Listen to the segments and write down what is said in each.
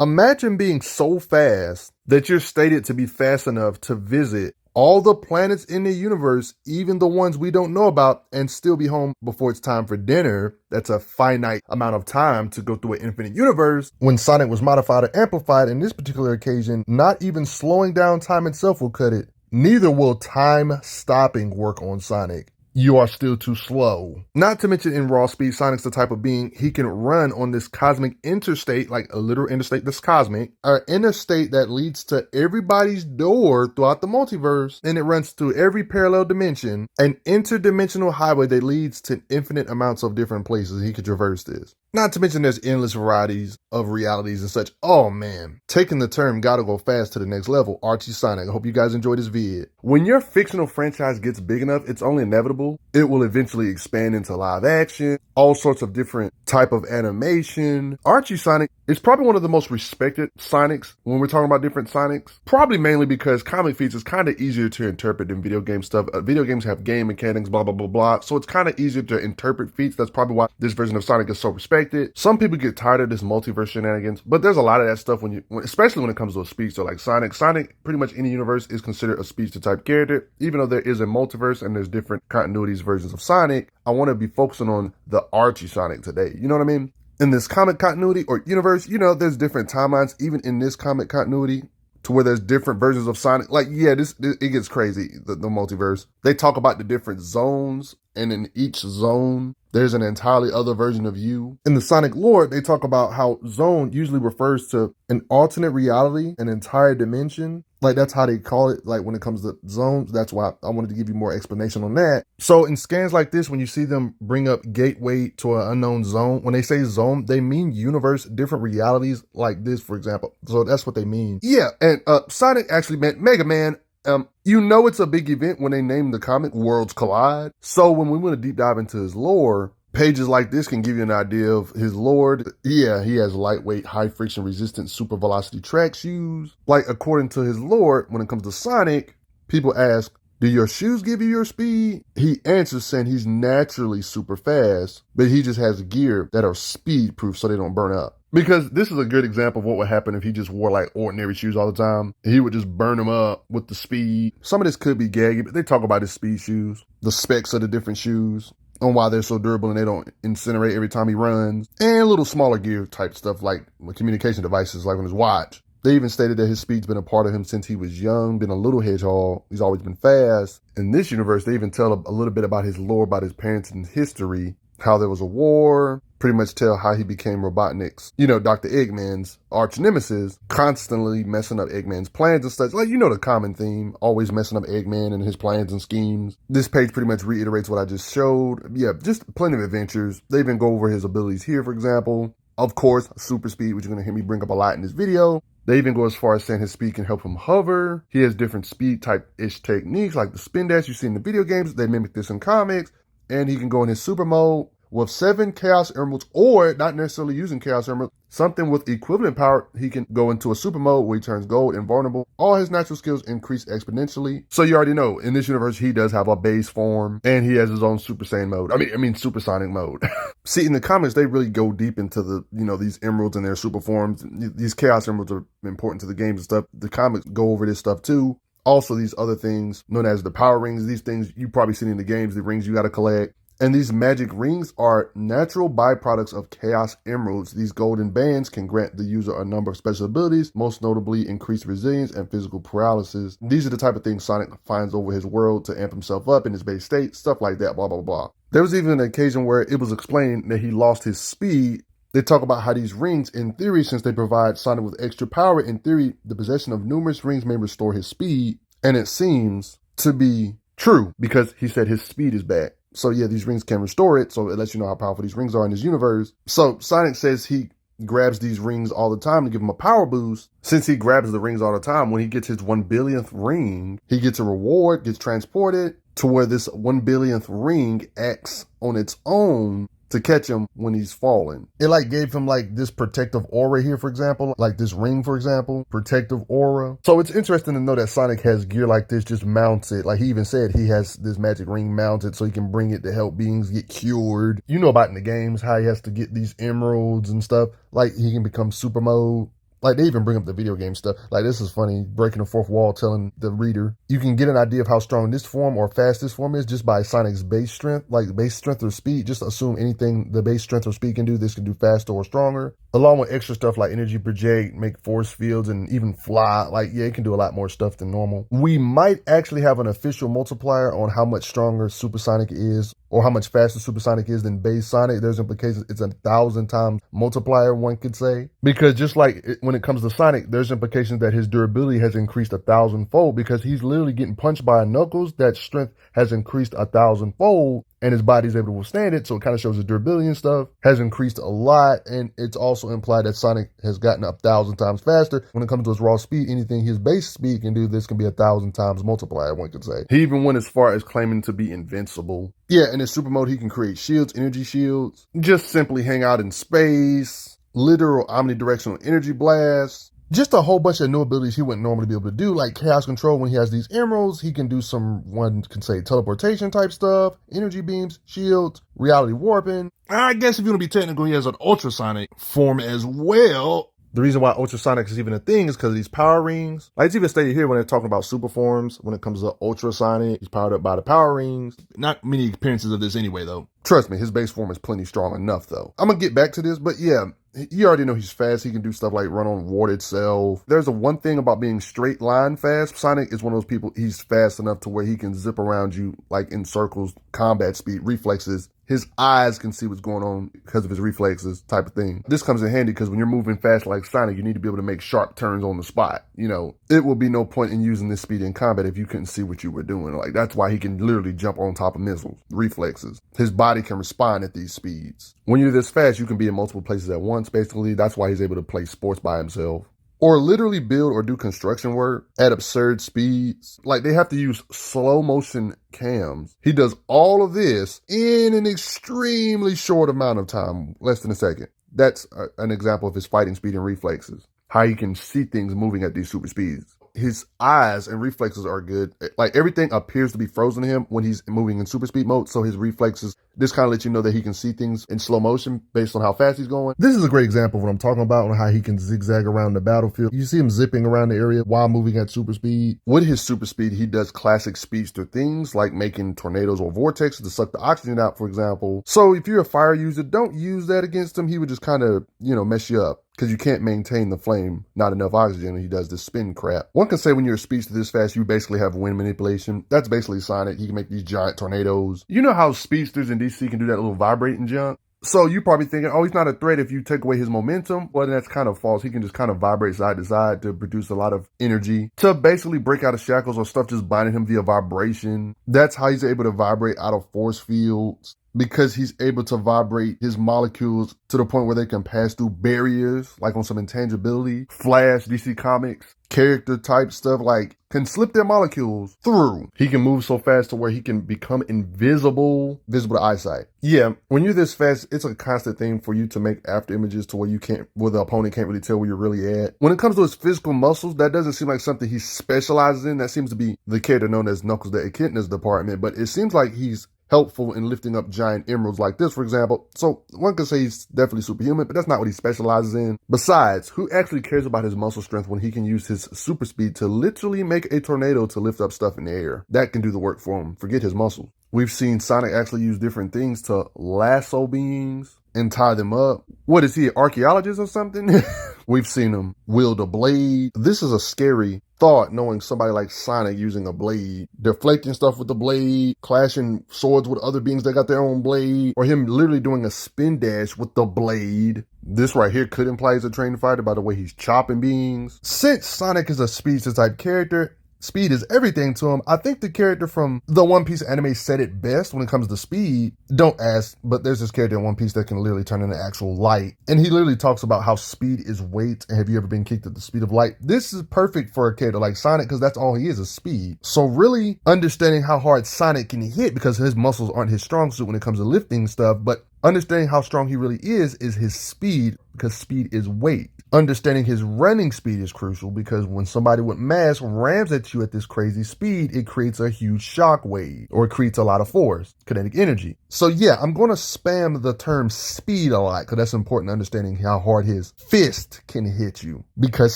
Imagine being so fast that you're stated to be fast enough to visit all the planets in the universe, even the ones we don't know about, and still be home before it's time for dinner. That's a finite amount of time to go through an infinite universe. When Sonic was modified or amplified in this particular occasion, not even slowing down time itself will cut it. Neither will time stopping work on Sonic. You are still too slow. Not to mention in raw speed, Sonic's the type of being he can run on this cosmic interstate, like a literal interstate that's cosmic, an interstate that leads to everybody's door throughout the multiverse, and it runs through every parallel dimension, an interdimensional highway that leads to infinite amounts of different places he could traverse this. Not to mention there's endless varieties of realities and such. Oh man, taking the term gotta go fast to the next level, Archie Sonic. I hope you guys enjoyed this vid. When your fictional franchise gets big enough, it's only inevitable. It will eventually expand into live action, all sorts of different type of animation. Archie Sonic is probably one of the most respected Sonics when we're talking about different Sonics. Probably mainly because comic feats is kind of easier to interpret than video game stuff. Video games have game mechanics, blah, blah, blah, blah. So it's kind of easier to interpret feats. That's probably why this version of Sonic is so respected. Some people get tired of this multiverse shenanigans, but there's a lot of that stuff especially when it comes to a speedster like Sonic. Sonic, pretty much any universe is considered a speedster type character, even though there is a multiverse and there's different continuities versions of Sonic. I want to be focusing on the Archie Sonic today. You know what I mean? In this comic continuity or universe, there's different timelines, even in this comic continuity, to where there's different versions of Sonic. Like, yeah, it gets crazy, the multiverse. They talk about the different zones, and in each zone, there's an entirely other version of you. In the Sonic lore, they talk about how zone usually refers to an alternate reality, an entire dimension. Like, that's how they call it, like, when it comes to zones. That's why I wanted to give you more explanation on that. So in scans like this, when you see them bring up gateway to an unknown zone, when they say zone, they mean universe, different realities like this, for example. So that's what they mean. Yeah, and Sonic actually meant Mega Man. It's a big event when they name the comic Worlds Collide. So when we want to deep dive into his lore, pages like this can give you an idea of his lore. Yeah, he has lightweight, high friction resistant super velocity track shoes. Like, according to his lore, when it comes to Sonic, people ask, do your shoes give you your speed? He answers saying he's naturally super fast, but he just has gear that are speed proof so they don't burn up. Because this is a good example of what would happen if he just wore like ordinary shoes all the time. He would just burn them up with the speed. Some of this could be gaggy, but they talk about his speed shoes, the specs of the different shoes, on why they're so durable and they don't incinerate every time he runs, and a little smaller gear type stuff like communication devices like on his watch. They even stated that his speed's been a part of him since he was young, been a little hedgehog. He's always been fast. In this universe, they even tell a little bit about his lore, about his parents and history, how there was a war, pretty much tell how he became Robotnik's, Dr. Eggman's arch nemesis, constantly messing up Eggman's plans and such. Like, the common theme, always messing up Eggman and his plans and schemes. This page pretty much reiterates what I just showed. Yeah, just plenty of adventures. They even go over his abilities here, for example. Of course, super speed, which you're going to hear me bring up a lot in this video. They even go as far as saying his speed can help him hover. He has different speed type-ish techniques, like the spin dash you see in the video games. They mimic this in comics. And he can go in his super mode with 7 Chaos Emeralds, or not necessarily using Chaos Emeralds, something with equivalent power. He can go into a super mode where he turns gold invulnerable. All his natural skills increase exponentially. So you already know, in this universe, he does have a base form, and he has his own Super Saiyan mode. I mean Supersonic mode. See, in the comics, they really go deep into these emeralds and their super forms. These Chaos Emeralds are important to the games and stuff. The comics go over this stuff too. Also, these other things known as the power rings, these things you probably seen in the games, the rings you got to collect. And these magic rings are natural byproducts of Chaos Emeralds. These golden bands can grant the user a number of special abilities, most notably increased resilience and physical paralysis. These are the type of things Sonic finds over his world to amp himself up in his base state, stuff like that, blah, blah, blah. There was even an occasion where it was explained that he lost his speed. They talk about how these rings, in theory, since they provide Sonic with extra power, in theory, the possession of numerous rings may restore his speed. And it seems to be true because he said his speed is back. So yeah, these rings can restore it. So it lets you know how powerful these rings are in this universe. So Sonic says he grabs these rings all the time to give him a power boost. Since he grabs the rings all the time, when he gets his 1 billionth ring, he gets a reward, gets transported to where this 1 billionth ring acts on its own to catch him when he's falling. It gave him this protective aura here, for example, like this ring, for example, protective aura. So it's interesting to know that Sonic has gear like this just mounted. Like he even said he has this magic ring mounted so he can bring it to help beings get cured. You know about in the games how he has to get these emeralds and stuff. Like he can become super mode Like, they even bring up the video game stuff. Like, this is funny, breaking the fourth wall, telling the reader, you can get an idea of how strong this form or fast this form is just by Sonic's base strength, like base strength or speed. Just assume anything the base strength or speed can do, this can do faster or stronger. Along with extra stuff like energy project, make force fields, and even fly. Like, yeah, it can do a lot more stuff than normal. We might actually have an official multiplier on how much stronger Supersonic is, or how much faster Supersonic is than base Sonic. There's implications. It's 1,000 times multiplier, one could say. Because just like when it comes to Sonic, there's implications that his durability has increased 1,000-fold, because he's literally getting punched by a Knuckles. That strength has increased 1,000-fold, and his body's able to withstand it. So it kind of shows his durability and stuff has increased a lot. And it's also implied that Sonic has gotten 1,000 times faster. When it comes to his raw speed, anything his base speed can do, this can be 1,000 times multiplier, one could say. He even went as far as claiming to be invincible. Yeah, in his super mode, he can create shields, energy shields, just simply hang out in space, literal omnidirectional energy blasts. Just a whole bunch of new abilities he wouldn't normally be able to do, like Chaos Control. When he has these emeralds, he can do some, one can say, teleportation type stuff, energy beams, shields, reality warping. I guess if you want to be technical, he has an ultrasonic form as well. The reason why ultrasonic is even a thing is because of these power rings. Like, it's even stated here when they're talking about super forms, when it comes to ultrasonic, he's powered up by the power rings. Not many appearances of this anyway, though. Trust me, his base form is plenty strong enough, though. I'm going to get back to this, but yeah, you already know he's fast. He can do stuff like run on water itself. There's a one thing about being straight line fast. Sonic is one of those people, he's fast enough to where he can zip around you like in circles, combat speed, reflexes. His eyes can see what's going on because of his reflexes type of thing. This comes in handy because when you're moving fast like Sonic, you need to be able to make sharp turns on the spot. You know, it will be no point in using this speed in combat if you couldn't see what you were doing. Like, that's why he can literally jump on top of missiles, reflexes. His body can respond at these speeds. When you're this fast, you can be in multiple places at once, basically. That's why he's able to play sports by himself. Or literally build or do construction work at absurd speeds. Like, they have to use slow motion cams. He does all of this in an extremely short amount of time, less than a second. That's an example of his fighting speed and reflexes. How he can see things moving at these super speeds. His eyes and reflexes are good. Like, everything appears to be frozen to him when he's moving in super speed mode. So his reflexes, this kind of lets you know that he can see things in slow motion based on how fast he's going. This is a great example of what I'm talking about, on how he can zigzag around the battlefield. You see him zipping around the area while moving at super speed. With his super speed, he does classic speedster things like making tornadoes or vortexes to suck the oxygen out, for example. So if you're a fire user, don't use that against him. He would just kind of, mess you up. Because you can't maintain the flame, not enough oxygen, and he does this spin crap. One can say when you're a speedster this fast, you basically have wind manipulation. That's basically Sonic. He can make these giant tornadoes. You know how speedsters in DC can do that little vibrating junk? So you're probably thinking, oh, he's not a threat if you take away his momentum. Well, that's kind of false. He can just kind of vibrate side to side to produce a lot of energy to basically break out of shackles or stuff just binding him via vibration. That's how he's able to vibrate out of force fields. Because he's able to vibrate his molecules to the point where they can pass through barriers, like on some intangibility. Flash, DC Comics, character type stuff, like, can slip their molecules through. He can move so fast to where he can become visible to eyesight. Yeah, when you're this fast, it's a constant thing for you to make after images to where the opponent can't really tell where you're really at. When it comes to his physical muscles, that doesn't seem like something he specializes in. That seems to be the character known as Knuckles the Echidna's department, but it seems like he's helpful in lifting up giant emeralds like this, for example. So one could say he's definitely superhuman, but that's not what he specializes in. Besides, who actually cares about his muscle strength when he can use his super speed to literally make a tornado to lift up stuff in the air? That can do the work for him. Forget his muscles. We've seen Sonic actually use different things to lasso beings and tie them up. What is he, an archaeologist or something? We've seen him wield a blade. This is a scary thought, knowing somebody like Sonic using a blade, deflecting stuff with the blade, clashing swords with other beings that got their own blade, or him literally doing a spin dash with the blade. This right here could imply he's a trained fighter by the way he's chopping beings. Since Sonic is a speedster type character, speed is everything to him. I think the character from the One Piece anime said it best when it comes to speed. Don't ask, but there's this character in One Piece that can literally turn into actual light. And he literally talks about how speed is weight. And have you ever been kicked at the speed of light? This is perfect for a character like Sonic because that's all he is speed. So really understanding how hard Sonic can hit, because his muscles aren't his strong suit when it comes to lifting stuff, but understanding how strong he really is his speed. because speed is weight. Understanding his running speed is crucial because when somebody with mass rams at you at this crazy speed, it creates a huge shock wave, or it creates a lot of force, kinetic energy. So yeah, I'm going to spam the term speed a lot because that's important, understanding how hard his fist can hit you, because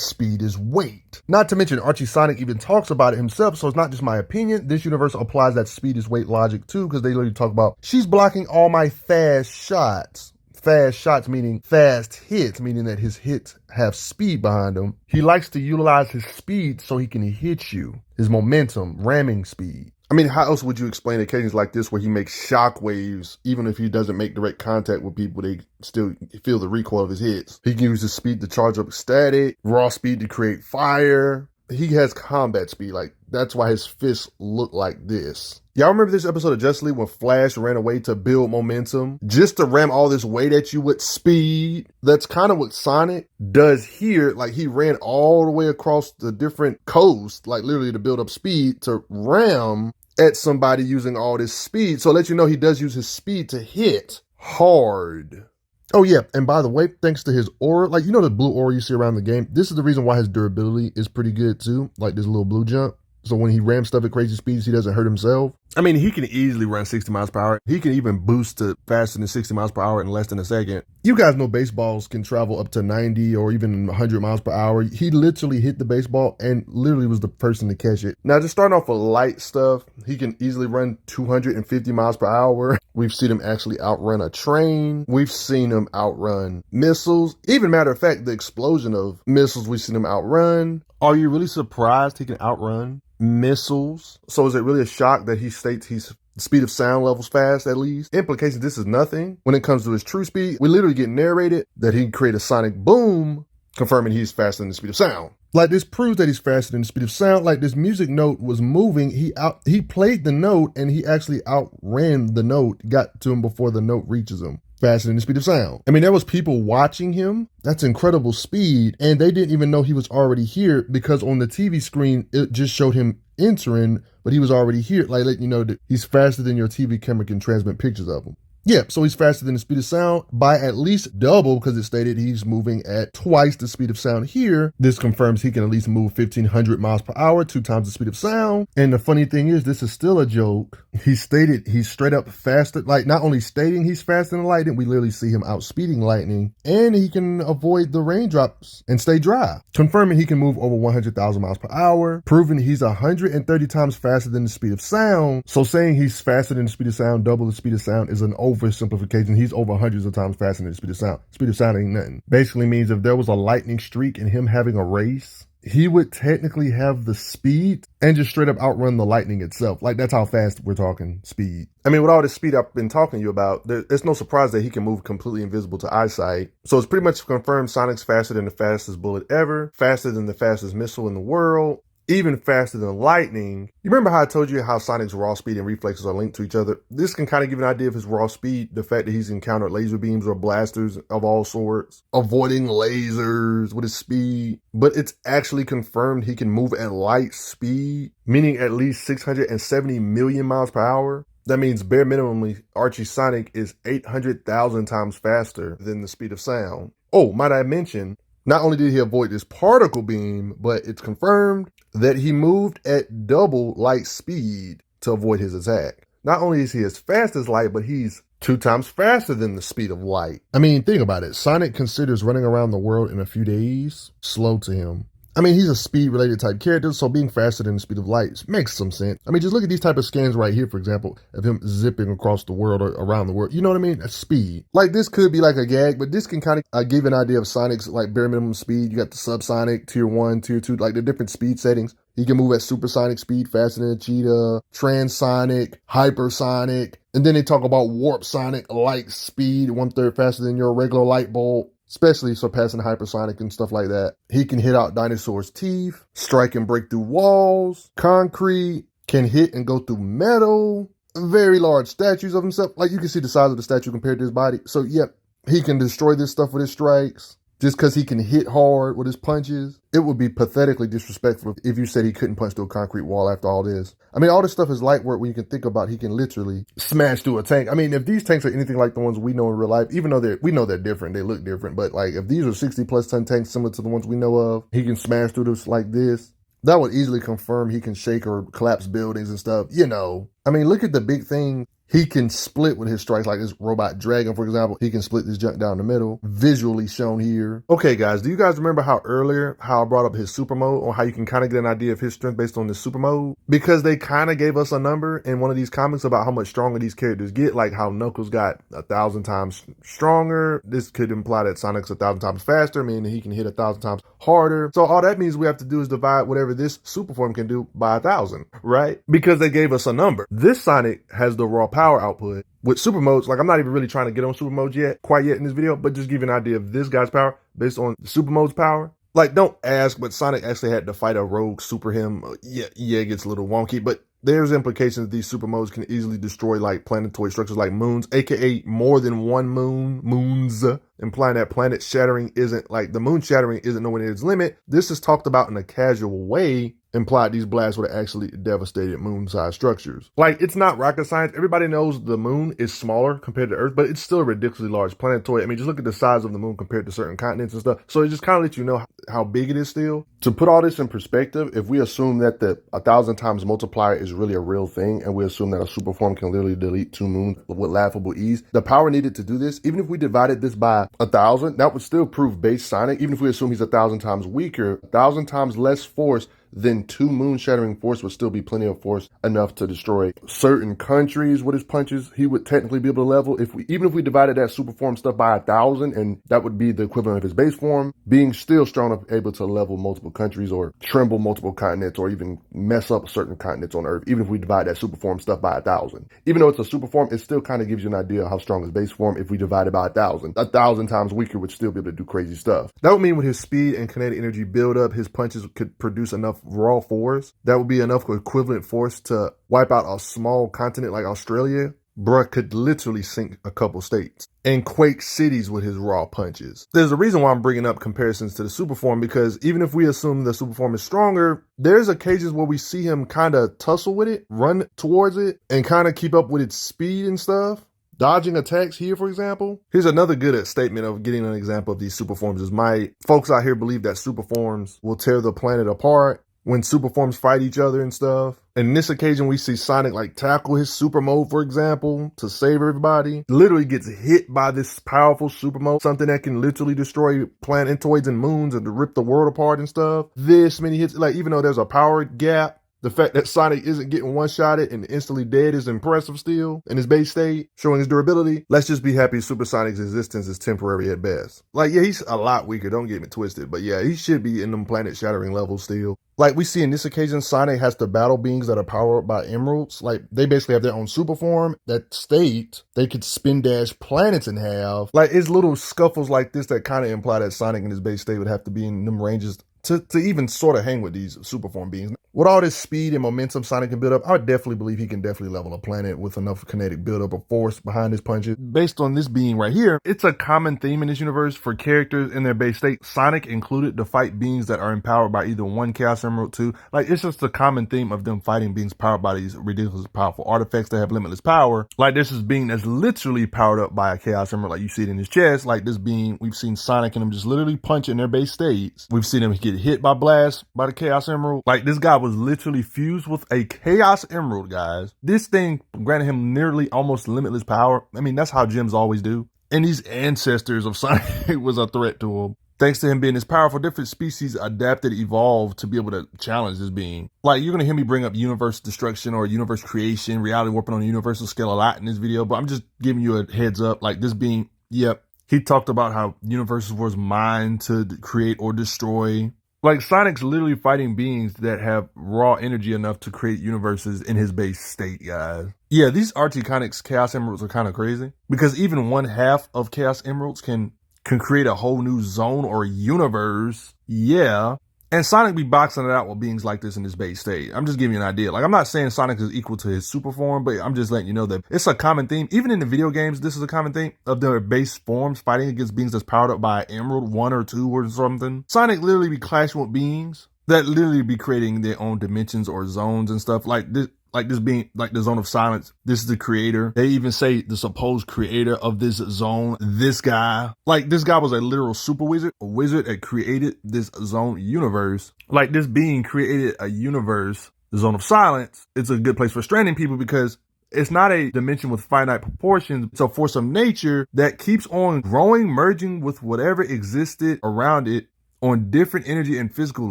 speed is weight. Not to mention Archie Sonic even talks about it himself, so it's not just my opinion. This universe applies that speed is weight logic too, because they literally talk about, she's blocking all my fast shots. Fast shots meaning fast hits, meaning that his hits have speed behind them. He likes to utilize his speed so he can hit you. His momentum, ramming speed. I mean, how else would you explain occasions like this where he makes shock waves, even if he doesn't make direct contact with people, they still feel the recoil of his hits. He can use his speed to charge up static, raw speed to create fire. He has combat speed, like that's why his fists look like this. Y'all remember this episode of Justice League when Flash ran away to build momentum? Just to ram all this weight at you with speed? That's kind of what Sonic does here. Like he ran all the way across the different coasts, like literally to build up speed to ram at somebody using all this speed. So let you know he does use his speed to hit hard. Oh yeah, and by the way, thanks to his aura, like you know the blue aura you see around the game, this is the reason why his durability is pretty good too, like this little blue jump. So when he rams stuff at crazy speeds, he doesn't hurt himself. I mean, he can easily run 60 miles per hour. He can even boost to faster than 60 miles per hour in less than a second. You guys know baseballs can travel up to 90 or even 100 miles per hour. He literally hit the baseball and literally was the person to catch it. Now, just starting off with light stuff, he can easily run 250 miles per hour. We've seen him actually outrun a train. We've seen him outrun missiles. Even matter of fact, the explosion of missiles, we've seen him outrun. Are you really surprised he can outrun missiles? So is it really a shock that he states he's speed of sound levels fast at least? Implication this is nothing. When it comes to his true speed, we literally get narrated that he can create a sonic boom, confirming he's faster than the speed of sound. Like this proves that he's faster than the speed of sound. Like this music note was moving. He played the note and he actually outran the note, got to him before the note reaches him. Faster than the speed of sound. I mean, there was people watching him. That's incredible speed. And they didn't even know he was already here because on the TV screen, it just showed him entering, but he was already here. Like letting you know that he's faster than your TV camera can transmit pictures of him. Yeah, so he's faster than the speed of sound by at least double because it stated he's moving at twice the speed of sound here. This confirms he can at least move 1,500 miles per hour, 2 times the speed of sound. And the funny thing is, this is still a joke. He stated he's straight up faster, like not only stating he's faster than lightning, we literally see him outspeeding lightning, and he can avoid the raindrops and stay dry. Confirming he can move over 100,000 miles per hour, proving he's 130 times faster than the speed of sound. So saying he's faster than the speed of sound, double the speed of sound, is an oversimplification. He's over hundreds of times faster than the speed of sound. Speed of sound ain't nothing. Basically means if there was a lightning streak and him having a race, he would technically have the speed and just straight up outrun the lightning itself. Like that's how fast we're talking speed. I mean, with all this speed I've been talking to you about, it's no surprise that he can move completely invisible to eyesight. So it's pretty much confirmed Sonic's faster than the fastest bullet ever, faster than the fastest missile in the world, even faster than lightning. You remember how I told you how Sonic's raw speed and reflexes are linked to each other? This can kind of give an idea of his raw speed, the fact that he's encountered laser beams or blasters of all sorts, avoiding lasers with his speed. But it's actually confirmed he can move at light speed, meaning at least 670 million miles per hour. That means bare minimally, Archie Sonic is 800,000 times faster than the speed of sound. Oh, might I mention, not only did he avoid this particle beam, but it's confirmed that he moved at double light speed to avoid his attack. Not only is he as fast as light, but he's 2 times faster than the speed of light. I mean, think about it. Sonic considers running around the world in a few days slow to him. I mean, he's a speed-related type character, so being faster than the speed of light makes some sense. I mean, just look at these type of scans right here, for example, of him zipping across the world or around the world. You know what I mean? That's speed. Like, this could be like a gag, but this can kind of give an idea of Sonic's, like, bare minimum speed. You got the subsonic, tier 1, tier 2, like the different speed settings. He can move at supersonic speed faster than a cheetah, transonic, hypersonic, and then they talk about warp sonic, light speed, 1/3 faster than your regular light bulb, especially surpassing hypersonic and stuff like that. He can hit out dinosaurs' teeth, strike and break through walls, concrete, can hit and go through metal, very large statues of himself. Like, you can see the size of the statue compared to his body. So, yep, he can destroy this stuff with his strikes. just because he can hit hard with his punches. It would be pathetically disrespectful if you said he couldn't punch through a concrete wall after all this. I mean, all this stuff is light work when you can think about he can literally smash through a tank. I mean, if these tanks are anything like the ones we know in real life, even though we know they're different, they look different, but like if these are 60 plus ton tanks similar to the ones we know of, he can smash through this like this. That would easily confirm he can shake or collapse buildings and stuff, you know. I mean, look at the big thing. He can split with his strikes, like this robot dragon, for example. He can split this junk down the middle, visually shown here. Okay, guys, do you guys remember how I brought up his super mode, or how you can kind of get an idea of his strength based on this super mode? Because they kind of gave us a number in one of these comics about how much stronger these characters get, like how Knuckles got 1,000 times stronger. This could imply that Sonic's 1,000 times faster, meaning he can hit 1,000 times harder. So all that means we have to do is divide whatever this super form can do by 1,000, right? Because they gave us a number. This Sonic has the raw power output with super modes. Like, I'm not even really trying to get on super modes quite yet in this video, but just give you an idea of this guy's power based on the super modes power. Like, don't ask, but Sonic actually had to fight a rogue super him. Yeah, it gets a little wonky, but there's implications that these super modes can easily destroy like planetoid structures like moons, aka more than one moons, implying that planet shattering isn't like the moon shattering isn't nowhere near its limit. This is talked about in a casual way, implied these blasts would have actually devastated moon-sized structures. Like, it's not rocket science. Everybody knows the moon is smaller compared to Earth, but it's still a ridiculously large planetoid. I mean, just look at the size of the moon compared to certain continents and stuff. So it just kind of lets you know how big it is still. To put all this in perspective, if we assume that the 1,000 times multiplier is really a real thing, and we assume that a super form can literally delete 2 moons with laughable ease, the power needed to do this, even if we divided this by 1,000, that would still prove base Sonic. Even if we assume he's 1,000 times weaker, 1,000 times less force, then 2 moon-shattering force would still be plenty of force enough to destroy certain countries with his punches. He would technically be able to level, even if we divided that super form stuff by 1,000, and that would be the equivalent of his base form, being still strong enough, able to level multiple countries or tremble multiple continents or even mess up certain continents on Earth, even if we divide that super form stuff by 1,000. Even though it's a super form, it still kind of gives you an idea of how strong his base form if we divide it by 1,000. 1,000 times weaker would still be able to do crazy stuff. That would mean with his speed and kinetic energy buildup, his punches could produce enough raw force that would be enough equivalent force to wipe out a small continent like Australia. Bruh could literally sink a couple states and quake cities with his raw punches. There's a reason why I'm bringing up comparisons to the super form, because even if we assume the super form is stronger, there's occasions where we see him kind of tussle with it, run towards it, and kind of keep up with its speed and stuff. Dodging attacks here, for example. Here's another good statement of getting an example of these super forms is my folks out here believe that super forms will tear the planet apart when super forms fight each other and stuff. And in this occasion, we see Sonic like tackle his super mode, for example, to save everybody. Literally gets hit by this powerful super mode, something that can literally destroy planetoids and moons and to rip the world apart and stuff. This many hits, like even though there's a power gap, the fact that Sonic isn't getting one-shotted and instantly dead is impressive still in his base state, showing his durability. Let's just be happy Super Sonic's existence is temporary at best. Like, yeah, he's a lot weaker, don't get me twisted, but yeah, he should be in them planet-shattering levels still. Like we see in this occasion, Sonic has to battle beings that are powered by emeralds. Like, they basically have their own super form that state they could spin dash planets in half. Like, it's little scuffles like this that kind of imply that Sonic in his base state would have to be in them ranges to even sort of hang with these super form beings. With all this speed and momentum Sonic can build up, I would definitely believe he can definitely level a planet with enough kinetic buildup of force behind his punches. Based on this being right here, it's a common theme in this universe for characters in their base state, Sonic included, to fight beings that are empowered by either 1 Chaos Emerald, 2. Like, it's just a common theme of them fighting beings powered by these ridiculous powerful artifacts that have limitless power. Like, this is being that's literally powered up by a Chaos Emerald, like you see it in his chest. Like, this being, we've seen Sonic and him just literally punch in their base states. We've seen him get hit by blasts by the Chaos Emerald. Like, this guy was literally fused with a Chaos Emerald, guys. This thing granted him nearly almost limitless power. I mean, that's how gems always do. And these ancestors of Sonic was a threat to him. Thanks to him being this powerful, different species adapted, evolved to be able to challenge this being. Like, you're going to hear me bring up universe destruction or universe creation, reality warping on a universal scale a lot in this video, but I'm just giving you a heads up. Like, this being, yep, he talked about how universes was mined to create or destroy. Like, Sonic's literally fighting beings that have raw energy enough to create universes in his base state, guys. Yeah, these Archie Conic's Chaos Emeralds are kind of crazy, because even 1/2 of Chaos Emeralds can create a whole new zone or universe. Yeah. And Sonic be boxing it out with beings like this in his base state. I'm just giving you an idea. Like, I'm not saying Sonic is equal to his super form, but I'm just letting you know that it's a common theme. Even in the video games, this is a common theme of their base forms fighting against beings that's powered up by Emerald 1 or 2 or something. Sonic literally be clashing with beings that literally be creating their own dimensions or zones and stuff like this. Like this being like the Zone of Silence. This is the creator. They even say the supposed creator of this zone. This guy, like this guy was a literal super wizard, a wizard that created this zone universe. Like this being created a universe, the Zone of Silence. It's a good place for stranding people because it's not a dimension with finite proportions. It's a force of nature that keeps on growing, merging with whatever existed around it on different energy and physical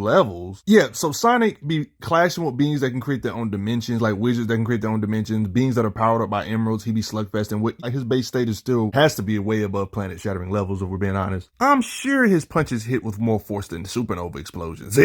levels. Yeah, so Sonic be clashing with beings that can create their own dimensions, like wizards that can create their own dimensions, beings that are powered up by emeralds. He be slugfesting with, like his base state is still has to be way above planet shattering levels, if we're being honest. I'm sure his punches hit with more force than supernova explosions.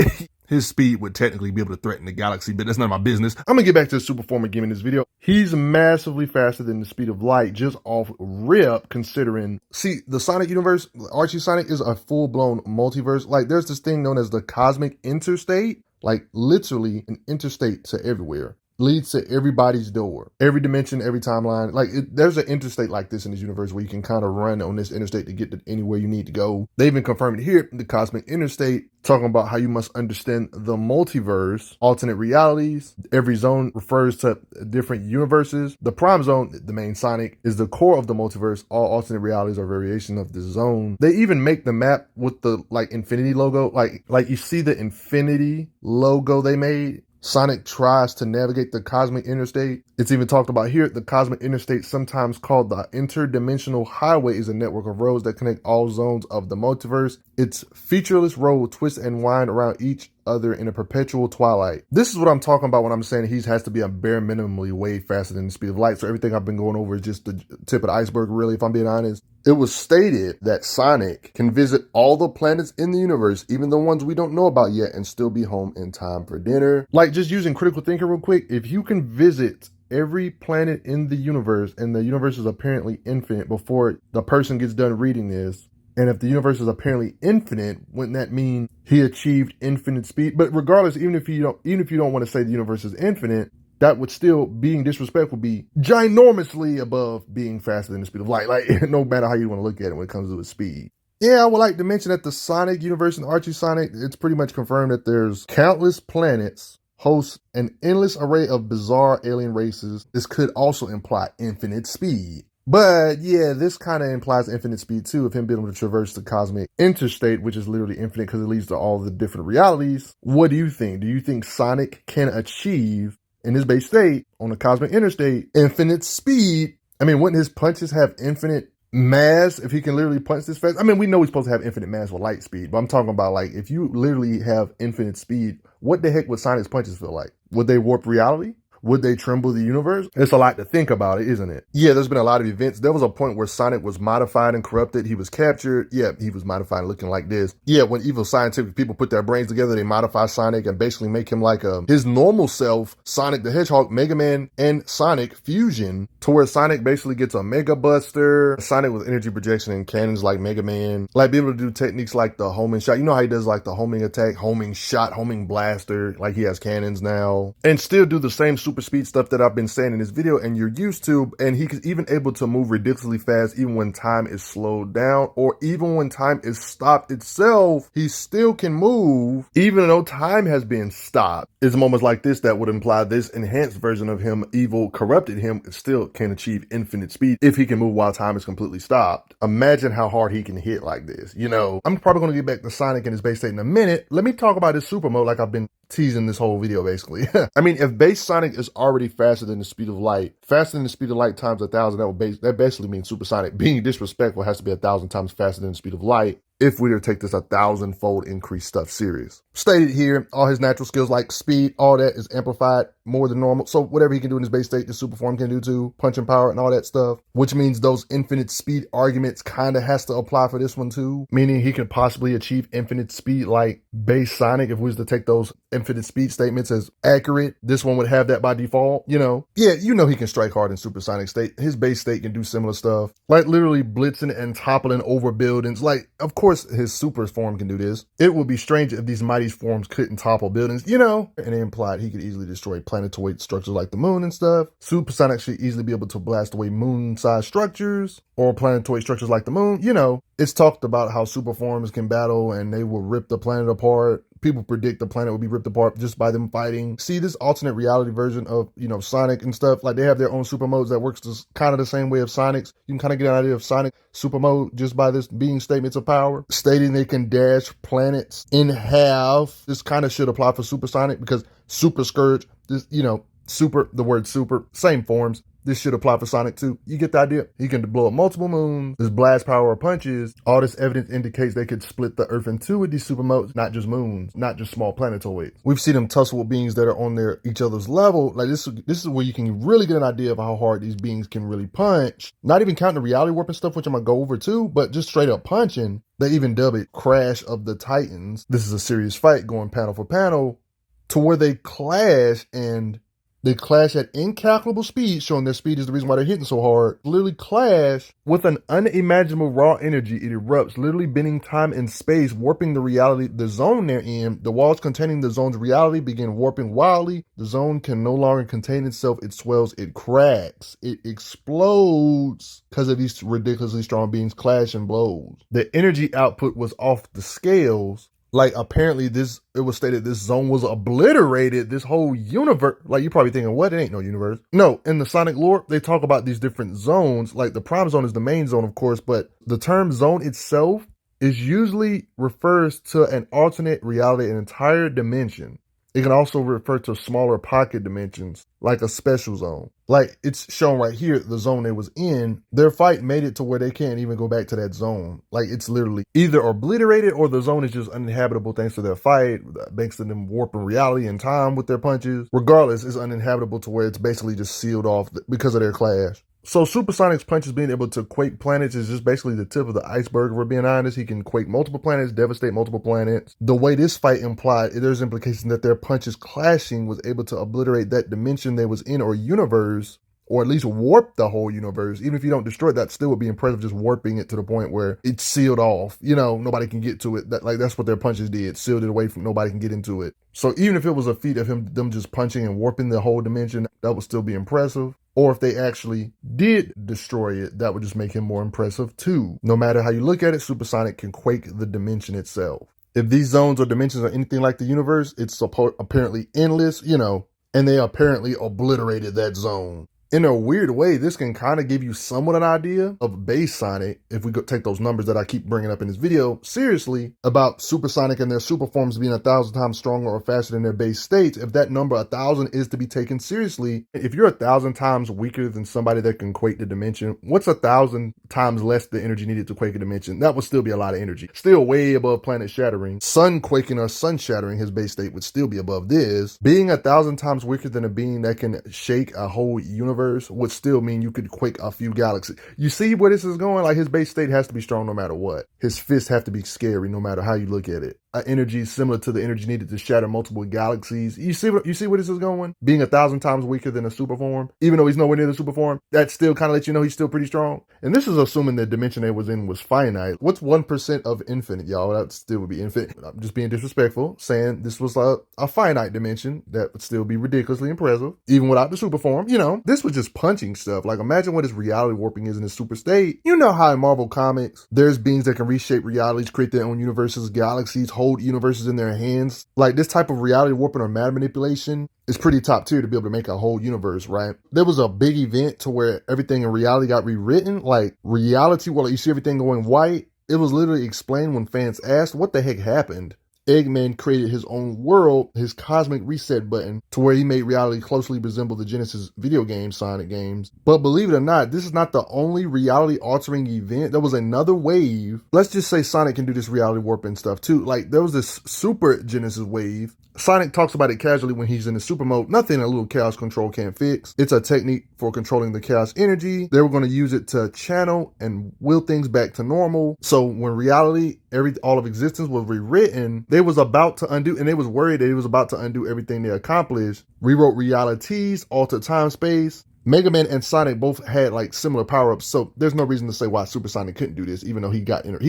His speed would technically be able to threaten the galaxy, but that's none of my business. I'm gonna get back to the super form again in this video. He's massively faster than the speed of light, just off rip, considering, see, the Sonic universe, Archie Sonic is a full-blown multiverse. Like, there's this thing known as the cosmic interstate, like literally an interstate to everywhere. Leads to everybody's door, every dimension, every timeline. Like there's an interstate like this in this universe where you can kind of run on this interstate to get to anywhere you need to go. They even confirmed it here, the cosmic interstate, talking about how you must understand the multiverse, alternate realities. Every zone refers to different universes. The prime zone, the main Sonic, is the core of the multiverse. All alternate realities are variations of this zone. They even make the map with the like infinity logo. Like you see the infinity logo they made. Sonic tries to navigate the cosmic interstate. It's even talked about here. The cosmic interstate, sometimes called the interdimensional highway, is a network of roads that connect all zones of the multiverse. Its featureless road twists and wind around each other in a perpetual twilight. This is what I'm talking about when I'm saying he has to be a bare minimally way faster than the speed of light. So everything I've been going over is just the tip of the iceberg, really, if I'm being honest. It was stated that Sonic can visit all the planets in the universe, even the ones we don't know about yet, and still be home in time for dinner. Like, just using critical thinking real quick, if you can visit every planet in the universe, and the universe is apparently infinite before the person gets done reading this, and if the universe is apparently infinite, wouldn't that mean he achieved infinite speed? But regardless, even if you don't want to say the universe is infinite, that would still, being disrespectful, be ginormously above being faster than the speed of light. Like, no matter how you want to look at it when it comes to its speed. Yeah, I would like to mention that the Sonic universe and Archie Sonic, it's pretty much confirmed that there's countless planets, hosts an endless array of bizarre alien races. This could also imply infinite speed. But yeah, this kind of implies infinite speed too, of him being able to traverse the cosmic interstate, which is literally infinite because it leads to all the different realities. What do you think? Do you think Sonic can achieve, in his base state, on the cosmic interstate, infinite speed? I mean, wouldn't his punches have infinite mass if he can literally punch this fast? I mean, we know he's supposed to have infinite mass with light speed, but I'm talking about, like, if you literally have infinite speed, what the heck would Sonic's punches feel like? Would they warp reality? Would they tremble the universe? It's a lot to think about, isn't it? Yeah, there's been a lot of events. There was a point where Sonic was modified and corrupted. He was captured. Yeah, he was modified looking like this. Yeah, when evil scientific people put their brains together, they modify Sonic and basically make him like his normal self, Sonic the Hedgehog, Mega Man, and Sonic fusion, to where Sonic basically gets a Mega Buster, Sonic with energy projection and cannons like Mega Man, like be able to do techniques like the homing shot. You know how he does like the homing attack, homing shot, homing blaster, like he has cannons now, and still do the same super speed stuff that I've been saying in this video and you're used to. And he is even able to move ridiculously fast even when time is slowed down, or even when time is stopped itself, he still can move even though time has been stopped. It's moments like this that would imply this enhanced version of him, evil corrupted him, still can achieve infinite speed if he can move while time is completely stopped. Imagine how hard he can hit like this. You know, I'm probably going to get back to Sonic and his base state in a minute. Let me talk about his super mode like I've been teasing this whole video basically. I mean, if base Sonic is already faster than the speed of light, faster than the speed of light times 1,000, that basically means Super Sonic, being disrespectful, has to be 1,000 times faster than the speed of light if we were to take this 1,000-fold increased stuff serious. Stated here, all his natural skills like speed, all that is amplified more than normal. So whatever he can do in his base state, the super form can do too, punching power and all that stuff, which means those infinite speed arguments kind of has to apply for this one too, meaning he can possibly achieve infinite speed like base Sonic. If we was to take those infinite speed statements as accurate, this one would have that by default, you know. Yeah, you know he can strike hard in supersonic state. His base state can do similar stuff, like literally blitzing and toppling over buildings. Like, of course, his super form can do this. It would be strange if these mighty forms couldn't topple buildings, you know. And it implied he could easily destroy planetoid structures like the moon and stuff. Supersonic should easily be able to blast away moon-sized structures or planetoid structures like the moon, you know. It's talked about how super forms can battle and they will rip the planet apart. People predict the planet will be ripped apart just by them fighting. See, this alternate reality version of, you know, Sonic and stuff, like they have their own super modes that works kind of the same way of Sonic's. You can kind of get an idea of Sonic super mode just by this being statements of power, stating they can dash planets in half. This kind of should apply for Supersonic because Super Scourge, this, you know, super, the word super, same forms. This should apply for Sonic too. You get the idea? He can blow up multiple moons. This blast power or punches. All this evidence indicates they could split the Earth in two with these super modes, not just moons, not just small planetoids. We've seen them tussle with beings that are on each other's level. Like this is where you can really get an idea of how hard these beings can really punch. Not even counting the reality warping stuff, which I'm gonna go over too, but just straight up punching. They even dub it Crash of the Titans. This is a serious fight going panel for panel to where they clash and they clash at incalculable speed, showing their speed is the reason why they're hitting so hard. Literally clash with an unimaginable raw energy. It erupts, literally bending time and space, warping the reality, the zone they're in. The walls containing the zone's reality begin warping wildly. The zone can no longer contain itself. It swells, it cracks, it explodes because of these ridiculously strong beings clash and blows. The energy output was off the scales. Like, apparently it was stated this zone was obliterated, this whole universe. Like, you're probably thinking, what? It ain't no universe. No, in the Sonic lore, they talk about these different zones. Like, the Prime Zone is the main zone, of course, but the term zone itself is usually refers to an alternate reality, an entire dimension. It can also refer to smaller pocket dimensions, like a special zone. Like it's shown right here, the zone they was in, their fight made it to where they can't even go back to that zone. Like it's literally either obliterated or the zone is just uninhabitable thanks to their fight, thanks to them warping reality and time with their punches. Regardless, it's uninhabitable to where it's basically just sealed off because of their clash. So Supersonic's punches being able to quake planets is just basically the tip of the iceberg. If we're being honest, he can quake multiple planets, devastate multiple planets. The way this fight implied, there's implication that their punches clashing was able to obliterate that dimension they was in or universe, or at least warp the whole universe. Even if you don't destroy it, that still would be impressive, just warping it to the point where it's sealed off. You know, nobody can get to it. That's what their punches did. Sealed it away from nobody can get into it. So even if it was a feat of them just punching and warping the whole dimension, that would still be impressive. Or if they actually did destroy it, that would just make him more impressive too. No matter how you look at it, Supersonic can quake the dimension itself. If these zones or dimensions are anything like the universe, it's apparently endless, you know, and they apparently obliterated that zone. In a weird way, this can kind of give you somewhat an idea of base Sonic, if we take those numbers that I keep bringing up in this video seriously, about Supersonic and their super forms being 1,000 times stronger or faster than their base states. If that number 1,000 is to be taken seriously, if you're 1,000 times weaker than somebody that can quake the dimension, what's 1,000 times less the energy needed to quake a dimension? That would still be a lot of energy. Still way above planet shattering. Sun quaking or sun shattering, his base state would still be above this. Being 1,000 times weaker than a being that can shake a whole universe would still mean you could quake a few galaxies. You see where this is going? Like his base state has to be strong no matter what. His fists have to be scary no matter how you look at it. Energy similar to the energy needed to shatter multiple galaxies. You see where this is going? Being 1,000 times weaker than a super form, even though he's nowhere near the super form, that still kind of lets you know he's still pretty strong. And this is assuming the dimension they was in was finite. What's 1% of infinite, y'all? That still would be infinite. I'm just being disrespectful, saying this was a finite dimension. That would still be ridiculously impressive, even without the super form. You know, this was just punching stuff. Like imagine what his reality warping is in his super state. You know how in Marvel Comics, there's beings that can reshape realities, create their own universes, galaxies, hold universes in their hands. Like this type of reality warping or matter manipulation is pretty top tier to be able to make a whole universe, right? There was a big event to where everything in reality got rewritten. Like reality, well, you see everything going white. It was literally explained when fans asked what the heck happened. Eggman created his own world, his cosmic reset button, to where he made reality closely resemble the Genesis video game Sonic games. But believe it or not, this is not the only reality altering event. There was another wave. Let's just say Sonic can do this reality warping stuff too. Like, there was this Super Genesis wave. Sonic talks about it casually when he's in the super mode. Nothing a little chaos control can't fix. It's a technique for controlling the chaos energy. They were going to use it to channel and will things back to normal. So when reality, all of existence was rewritten, they was about to undo, and they was worried that it was about to undo everything they accomplished. Rewrote realities, altered time space. Mega Man and Sonic both had like similar power-ups, so there's no reason to say why Super Sonic couldn't do this, even though he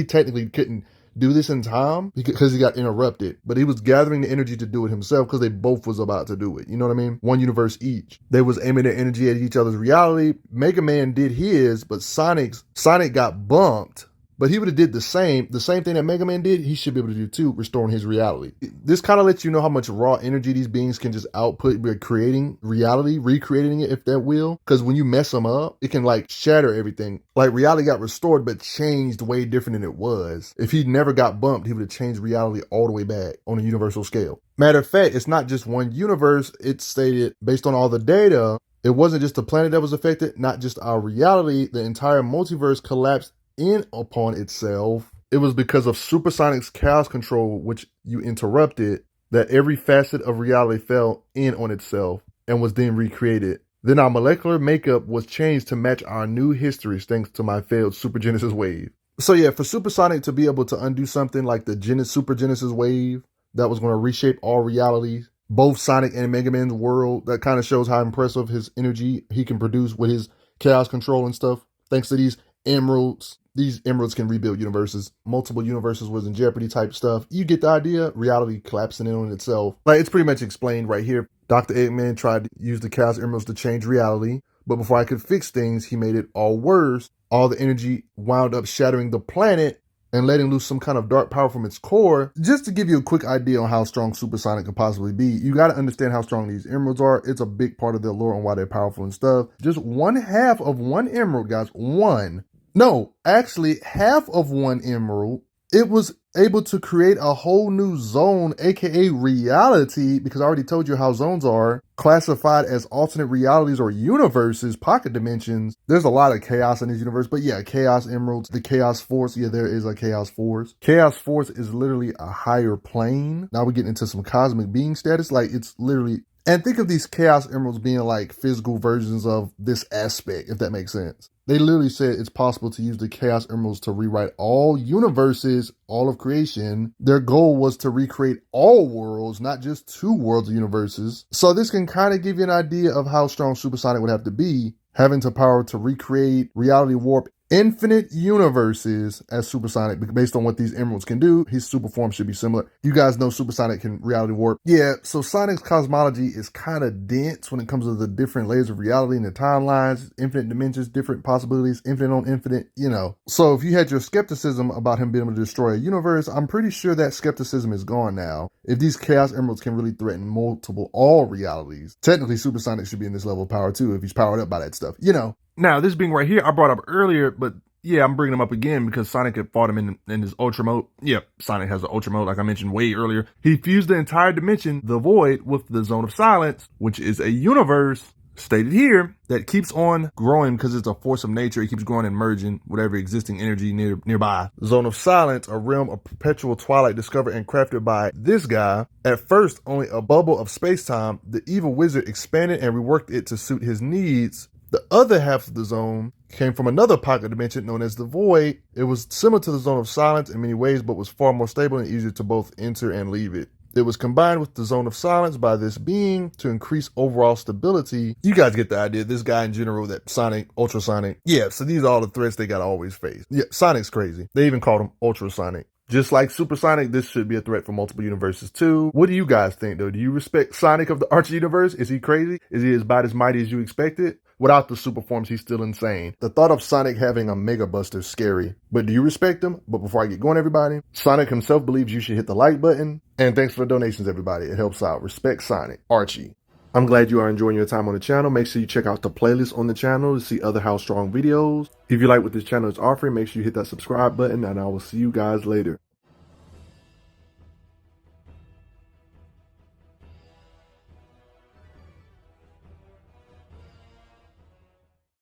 technically couldn't do this in time because he got interrupted, but he was gathering the energy to do it himself because they both was about to do it. You know what I mean? One universe each. They was aiming their energy at each other's reality. Mega Man did his, but Sonic got bumped. But he would have did the same thing that Mega Man did, he should be able to do too, restoring his reality. This kind of lets you know how much raw energy these beings can just output by creating reality, recreating it if that will. Because when you mess them up, it can like shatter everything. Like reality got restored, but changed way different than it was. If he never got bumped, he would have changed reality all the way back on a universal scale. Matter of fact, it's not just one universe. It's stated based on all the data, it wasn't just the planet that was affected, not just our reality. The entire multiverse collapsed in upon itself. It was because of Supersonic's chaos control, which you interrupted, that every facet of reality fell in on itself and was then recreated. Then our molecular makeup was changed to match our new histories thanks to my failed Super Genesis wave. So yeah, for Supersonic to be able to undo something like the Super Genesis wave that was going to reshape all realities, both Sonic and Mega Man's world, that kind of shows how impressive his energy he can produce with his chaos control and stuff. Thanks to these emeralds. These emeralds can rebuild universes. Multiple universes was in jeopardy type stuff. You get the idea. Reality collapsing in on itself. Like, it's pretty much explained right here. Dr. Eggman tried to use the Chaos Emeralds to change reality, but before I could fix things, he made it all worse. All the energy wound up shattering the planet and letting loose some kind of dark power from its core. Just to give you a quick idea on how strong Supersonic could possibly be, you got to understand how strong these emeralds are. It's a big part of their lore on why they're powerful and stuff. Just 1/2 of one emerald, guys. Half of one emerald, it was able to create a whole new zone, aka reality, because I already told you how zones are classified as alternate realities or universes, pocket dimensions. There's a lot of chaos in this universe, but yeah, Chaos Emeralds, the Chaos Force, yeah, there is a Chaos Force. Chaos Force is literally a higher plane. Now we're getting into some cosmic being status, like it's literally, and think of these Chaos Emeralds being like physical versions of this aspect, if that makes sense. They literally said it's possible to use the Chaos Emeralds to rewrite all universes, all of creation. Their goal was to recreate all worlds, not just 2 worlds of universes. So this can kind of give you an idea of how strong Supersonic would have to be, having the power to recreate, reality warp, infinite universes as Supersonic. Based on what these emeralds can do, his super form should be similar. You guys know Supersonic can reality warp. Yeah, so Sonic's cosmology is kind of dense when it comes to the different layers of reality and the timelines, infinite dimensions, different possibilities, infinite on infinite, you know. So if you had your skepticism about him being able to destroy a universe, I'm pretty sure that skepticism is gone now. If these Chaos Emeralds can really threaten all realities, technically Supersonic should be in this level of power too if he's powered up by that stuff, you know. Now, this being right here, I brought up earlier, but yeah, I'm bringing him up again because Sonic had fought him in his Ultra mode. Yep, Sonic has the Ultra mode, like I mentioned way earlier. He fused the entire dimension, the Void, with the Zone of Silence, which is a universe, stated here, that keeps on growing because it's a force of nature. It keeps growing and merging whatever existing energy nearby. Zone of Silence, a realm of perpetual twilight discovered and crafted by this guy. At first, only a bubble of space-time, the evil wizard expanded and reworked it to suit his needs. The other half of the zone came from another pocket dimension known as the Void. It was similar to the Zone of Silence in many ways, but was far more stable and easier to both enter and leave it. It was combined with the Zone of Silence by this being to increase overall stability. You guys get the idea. This guy in general, that Sonic, Ultrasonic. Yeah, so these are all the threats they gotta always face. Yeah, Sonic's crazy. They even called him Ultrasonic. Just like Supersonic, this should be a threat for multiple universes too. What do you guys think though? Do you respect Sonic of the Archie universe? Is he crazy? Is he about as mighty as you expected? Without the super forms, he's still insane. The thought of Sonic having a Mega Buster is scary. But do you respect him? But before I get going, everybody, Sonic himself believes you should hit the like button. And thanks for the donations, everybody. It helps out. Respect Sonic. Archie. I'm glad you are enjoying your time on the channel. Make sure you check out the playlist on the channel to see other How Strong videos. If you like what this channel is offering, make sure you hit that subscribe button, and I will see you guys later.